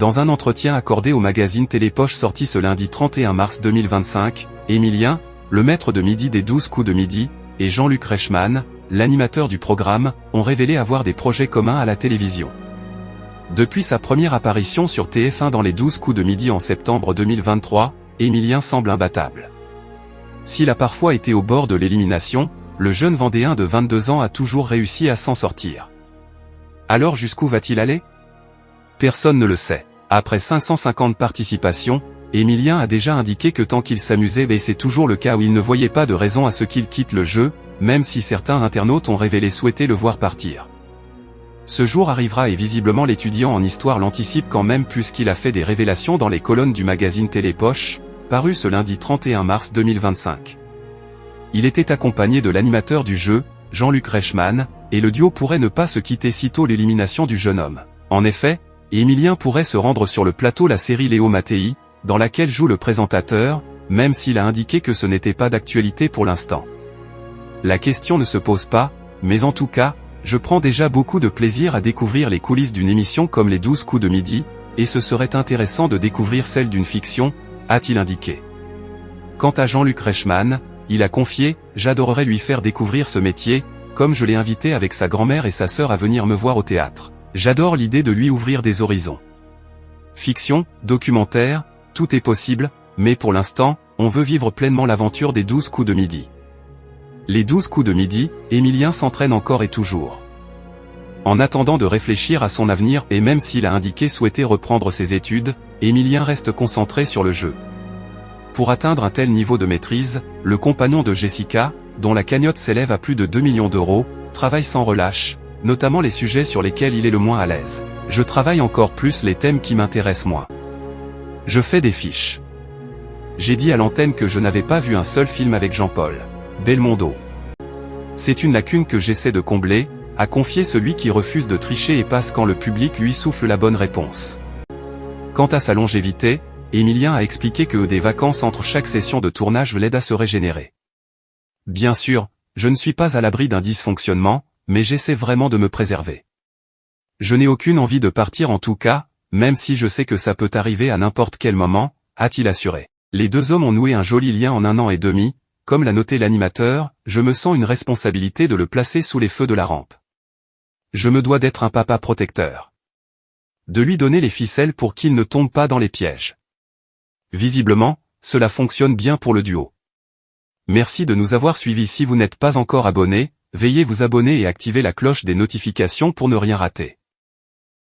Dans un entretien accordé au magazine Télépoche sorti ce lundi 31 mars 2025, Emilien, le maître de midi des 12 coups de midi, et Jean-Luc Reichmann, l'animateur du programme, ont révélé avoir des projets communs à la télévision. Depuis sa première apparition sur TF1 dans les 12 coups de midi en septembre 2023, Emilien semble imbattable. S'il a parfois été au bord de l'élimination, le jeune Vendéen de 22 ans a toujours réussi à s'en sortir. Alors jusqu'où va-t-il aller ? Personne ne le sait. Après 550 participations, Emilien a déjà indiqué que tant qu'il s'amusait, et c'est toujours le cas où il ne voyait pas de raison à ce qu'il quitte le jeu, même si certains internautes ont révélé souhaiter le voir partir. Ce jour arrivera et visiblement l'étudiant en histoire l'anticipe quand même puisqu'il a fait des révélations dans les colonnes du magazine Télépoche, paru ce lundi 31 mars 2025. Il était accompagné de l'animateur du jeu, Jean-Luc Reichmann, et le duo pourrait ne pas se quitter sitôt l'élimination du jeune homme. En effet, Emilien pourrait se rendre sur le plateau la série Léo Mattei, dans laquelle joue le présentateur, même s'il a indiqué que ce n'était pas d'actualité pour l'instant. La question ne se pose pas, mais en tout cas, je prends déjà beaucoup de plaisir à découvrir les coulisses d'une émission comme les 12 coups de midi, et ce serait intéressant de découvrir celle d'une fiction, a-t-il indiqué. Quant à Jean-Luc Reichmann, il a confié « J'adorerais lui faire découvrir ce métier, comme je l'ai invité avec sa grand-mère et sa sœur à venir me voir au théâtre. J'adore l'idée de lui ouvrir des horizons. Fiction, documentaire, tout est possible, mais pour l'instant, on veut vivre pleinement l'aventure des 12 coups de midi. » Les 12 coups de midi, Emilien s'entraîne encore et toujours. En attendant de réfléchir à son avenir et même s'il a indiqué souhaiter reprendre ses études, Emilien reste concentré sur le jeu. Pour atteindre un tel niveau de maîtrise, le compagnon de Jessica, dont la cagnotte s'élève à plus de 2 millions d'euros, travaille sans relâche, notamment les sujets sur lesquels il est le moins à l'aise. Je travaille encore plus les thèmes qui m'intéressent moins. Je fais des fiches. J'ai dit à l'antenne que je n'avais pas vu un seul film avec Jean-Paul Belmondo. C'est une lacune que j'essaie de combler, a confié celui qui refuse de tricher et passe quand le public lui souffle la bonne réponse. Quant à sa longévité, Emilien a expliqué que des vacances entre chaque session de tournage l'aident à se régénérer. Bien sûr, je ne suis pas à l'abri d'un dysfonctionnement, mais j'essaie vraiment de me préserver. Je n'ai aucune envie de partir en tout cas, même si je sais que ça peut arriver à n'importe quel moment, a-t-il assuré. Les deux hommes ont noué un joli lien en 1 an et demi, comme l'a noté l'animateur, je me sens une responsabilité de le placer sous les feux de la rampe. Je me dois d'être un papa protecteur. De lui donner les ficelles pour qu'il ne tombe pas dans les pièges. Visiblement, cela fonctionne bien pour le duo. Merci de nous avoir suivis. Si vous n'êtes pas encore abonné, veuillez vous abonner et activer la cloche des notifications pour ne rien rater.